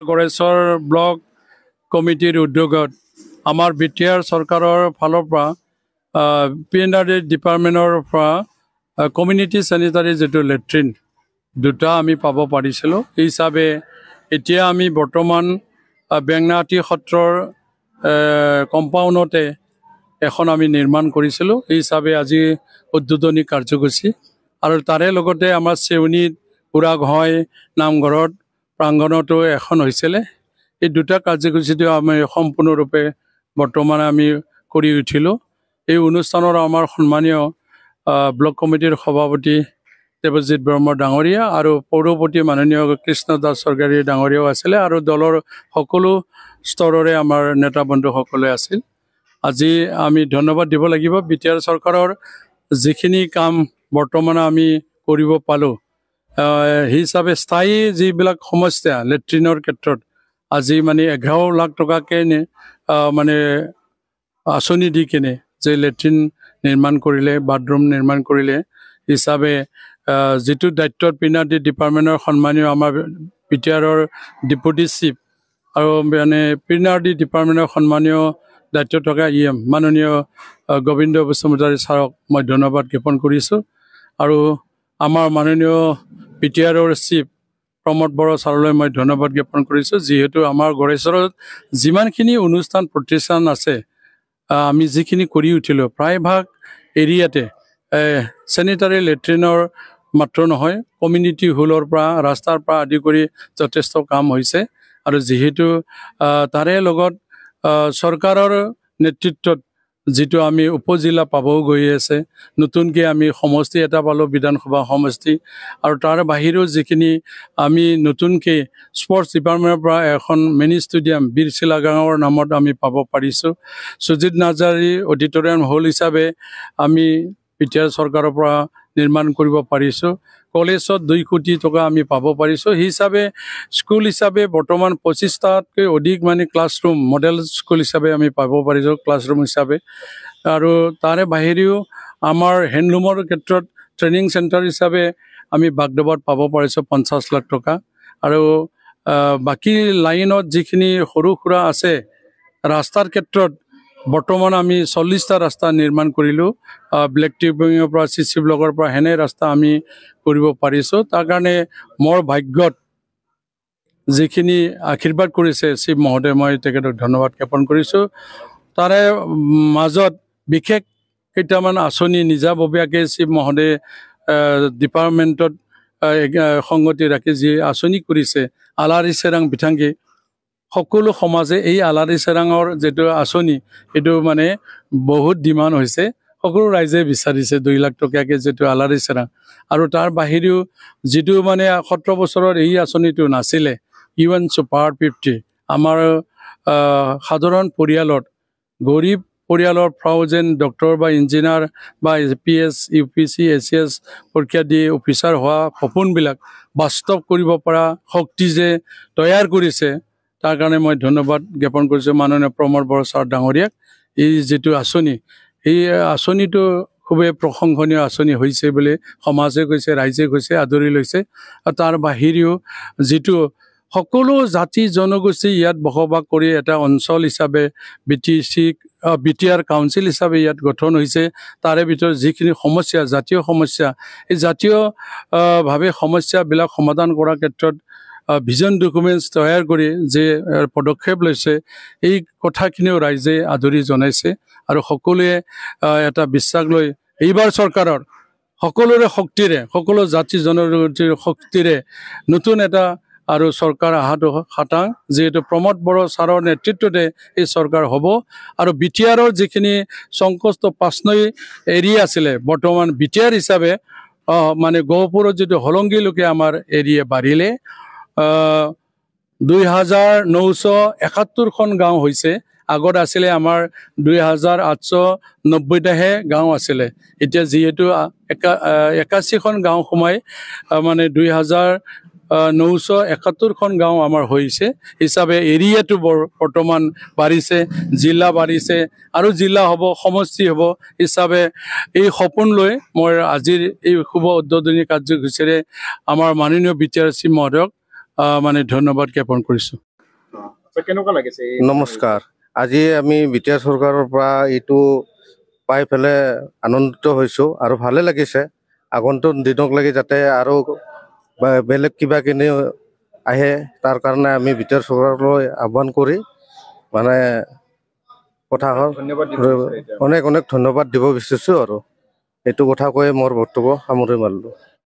গড়েশ্বৰ block কমিটিৰ উদ্যোগত আমাৰ বিটিআৰ চৰকাৰৰ ফালৰ পৰা PNRD ডিপাৰ্টমেণ্টৰ পৰা কমিউনিটি চেনিটাৰী যেটো লেট্ৰিন দুটা আমি পাব পাৰিছিলোঁ। এই হিচাপে এতিয়া আমি বৰ্তমান বেঙনাআটী সত্ৰৰ কম্পাউণ্ডতে এখন আমি নিৰ্মাণ কৰিছিলোঁ। এই হিচাপে আজি উদ্বোধনী কাৰ্যসূচী আৰু তাৰে লগতে আমাৰ চেউনীত পুৰাঘই নামঘৰত প্ৰাংগণতো এখন হৈছিলে। এই দুটা কাৰ্যসূচীটো আমি সম্পূৰ্ণৰূপে বৰ্তমান আমি কৰি উঠিলোঁ। এই অনুষ্ঠানৰ আমাৰ সন্মানীয় ব্লক কমিটিৰ সভাপতি দেৱজিৎ ব্ৰহ্ম ডাঙৰীয়া আৰু পৌৰপতি মাননীয় কৃষ্ণ দাস চৰকাৰী ডাঙৰীয়াও আছিলে আৰু দলৰ সকলো স্তৰৰে আমাৰ নেতা বন্ধুসকলে আছিল। আজি আমি ধন্যবাদ দিব লাগিব বিটিআৰ চৰকাৰৰ যিখিনি কাম বৰ্তমান আমি কৰিব পালোঁ। সেই হিচাপে স্থায়ী যিবিলাক সমস্যা লেট্ৰিনৰ ক্ষেত্ৰত আজি মানে 11 লাখ টকাকৈ মানে আঁচনি দি কিনে যে লেট্ৰিন নিৰ্মাণ কৰিলে, বাথৰুম নিৰ্মাণ কৰিলে হিচাপে যিটো দায়িত্বত PNRD ডিপাৰ্টমেণ্টৰ সন্মানীয় আমাৰ বিটিআৰৰ ডেপুটি চিফ আৰু মানে PNRD ডিপাৰ্টমেণ্টৰ সন্মানীয় দায়িত্ব থকা EM মাননীয় গোবিন্দ বসুমতাৰী ছাৰক মই ধন্যবাদ জ্ঞাপন কৰিছোঁ আৰু আমাৰ মাননীয় বিটিআৰৰ চিফ প্ৰমোদ বড়ো ছাৰলৈ মই ধন্যবাদ জ্ঞাপন কৰিছোঁ। যিহেতু আমাৰ গড়েশ্বৰত যিমানখিনি অনুষ্ঠান প্ৰতিষ্ঠান আছে আমি যিখিনি কৰি উঠিলোঁ প্ৰায়ভাগ এৰিয়াতে চেনিটাৰী লেট্ৰিনৰ মাত্ৰ নহয়, কমিউনিটি হলৰ পৰা ৰাস্তাৰ পৰা আদি কৰি যথেষ্ট কাম হৈছে আৰু যিহেতু তাৰে লগত চৰকাৰৰ নেতৃত্বত যিটো আমি উপজিলা পাবও গৈ আছে, নতুনকৈ আমি সমষ্টি এটা পালোঁ বিধানসভা সমষ্টি আৰু তাৰ বাহিৰেও যিখিনি আমি নতুনকৈ স্পৰ্টছ ডিপাৰ্টমেণ্টৰ পৰা এখন মিনি ষ্টেডিয়াম বীৰশিলা গাঁৱৰ নামত আমি পাব পাৰিছোঁ। সুজিত নাৰ্জাৰী অডিটৰিয়াম হল হিচাপে আমি বিটিআৰ চৰকাৰৰ পৰা নিৰ্মাণ কৰিব পাৰিছোঁ। কলেজত 2 কোটি টকা আমি পাব পাৰিছোঁ। সেই হিচাপে স্কুল হিচাপে বৰ্তমান 25টাতকৈ অধিক মানে ক্লাছৰুম মডেল স্কুল হিচাপে আমি পাব পাৰিছোঁ ক্লাছৰুম হিচাপে আৰু তাৰে বাহিৰেও আমাৰ হেণ্ডলুমৰ ক্ষেত্ৰত ট্ৰেইনিং চেণ্টাৰ হিচাপে আমি বাগডোবাত পাব পাৰিছোঁ 50 লাখ টকা আৰু বাকী লাইনত যিখিনি সৰু সুৰা আছে ৰাস্তাৰ ক্ষেত্ৰত বৰ্তমান আমি 40টা ৰাস্তা নিৰ্মাণ কৰিলোঁ। ব্লেক টিপিঙৰ পৰা CC ব্লকৰ পৰা হেনে ৰাস্তা আমি কৰিব পাৰিছোঁ। তাৰ কাৰণে মোৰ ভাগ্যত যিখিনি আশীৰ্বাদ কৰিছে শিৱ মহোদয় মই তেখেতক ধন্যবাদ জ্ঞাপন কৰিছোঁ। তাৰে মাজত বিশেষ কেইটামান আঁচনি নিজাববীয়াকৈ শিৱ মহোদয়ে ডিপাৰ্টমেণ্টত সংগতি ৰাখি যি আঁচনি কৰিছে আলাৰী চেৰাং বিথাংগী সকলো সমাজে এই আলাৰী চেৰাঙৰ যিটো আঁচনি সেইটো মানে বহুত ডিমাণ্ড হৈছে, সকলো ৰাইজে বিচাৰিছে 2 লাখ টকীয়াকৈ যিটো আলাৰী চেৰাং আৰু তাৰ বাহিৰেও যিটো মানে 17 বছৰৰ এই আঁচনিটো নাছিলে UN Super 50 আমাৰ সাধাৰণ পৰিয়ালত গৰীব পৰিয়ালৰ পৰাও যেন ডক্টৰ বা ইঞ্জিনিয়াৰ বা APS UPC ACS পৰীক্ষা দি অফিচাৰ হোৱা সপোনবিলাক বাস্তৱ কৰিব পৰা শক্তি যে তৈয়াৰ কৰিছে তাৰ কাৰণে মই ধন্যবাদ জ্ঞাপন কৰিছোঁ মাননীয় প্ৰমোদ বড়ো ছাৰ ডাঙৰীয়াক। এই যিটো আঁচনি এই আঁচনিটো খুবেই প্ৰশংসনীয় আঁচনি হৈছে বুলি সমাজে কৈছে, ৰাইজে কৈছে, আদৰি লৈছে। আৰু তাৰ বাহিৰেও যিটো সকলো জাতি জনগোষ্ঠী ইয়াত বসবাস কৰি এটা অঞ্চল হিচাপে বিটিআৰ কাউন্সিল হিচাপে ইয়াত গঠন হৈছে, তাৰে ভিতৰত যিখিনি সমস্যা জাতীয় সমস্যা এই জাতীয়ভাৱে সমস্যাবিলাক সমাধান কৰাৰ ক্ষেত্ৰত ভিজন ডকুমেণ্টছ তৈয়াৰ কৰি যে পদক্ষেপ লৈছে এই কথাখিনিও ৰাইজে আদৰি জনাইছে আৰু সকলোৱে এটা বিশ্বাস লৈ এইবাৰ চৰকাৰৰ সকলোৰে শক্তিৰে সকলো জাতি জনগোষ্ঠীৰ শক্তিৰে নতুন এটা আৰু চৰকাৰ অহাটো খাটাং যিহেতু প্ৰমোদ বড়ো ছাৰৰ নেতৃত্বতে এই চৰকাৰ হ'ব আৰু বিটিআৰৰ যিখিনি সংকষ্ট 5 নং এৰিয়া আছিলে বৰ্তমান বিটিআৰ হিচাপে মানে গহপুৰত যিটো হলংগীলৈকে আমাৰ এৰিয়া বাঢ়িলে 2971খন গাঁও হৈছে। আগত আছিলে আমাৰ 2890টাহে গাঁও আছিলে। এতিয়া যিহেতু 81খন গাঁও সোমাই মানে 2971খন গাঁও আমাৰ হৈছে হিচাপে এৰিয়াটো বৰ্তমান বাঢ়িছে, জিলা বাঢ়িছে আৰু জিলা হ'ব, সমষ্টি হ'ব হিচাপে এই সপোন লৈ মই আজিৰ এই শুভ উদ্বোধনী কাৰ্যসূচীৰে আমাৰ মাননীয় বিটিআৰ চিফ মহোদয়ক মানে ধন্যবাদ জ্ঞাপন কৰিছোঁ। কেনেকুৱা লাগিছে নমস্কাৰ। আজি আমি বিটিআৰ চৰকাৰৰ পৰা এইটো পাই পেলাই আনন্দিত হৈছোঁ আৰু ভালে লাগিছে। আগন্তুক দিনক লাগি যাতে আৰু বেলেগ কিবা কিনি আহে তাৰ কাৰণে আমি বিটিআৰ চৰকাৰলৈ আহ্বান কৰি মানে কথা অনেক অনেক ধন্যবাদ দিব বিচাৰিছোঁ আৰু এইটো কথা কৈ মোৰ বক্তব্য সামৰি মাৰিলোঁ।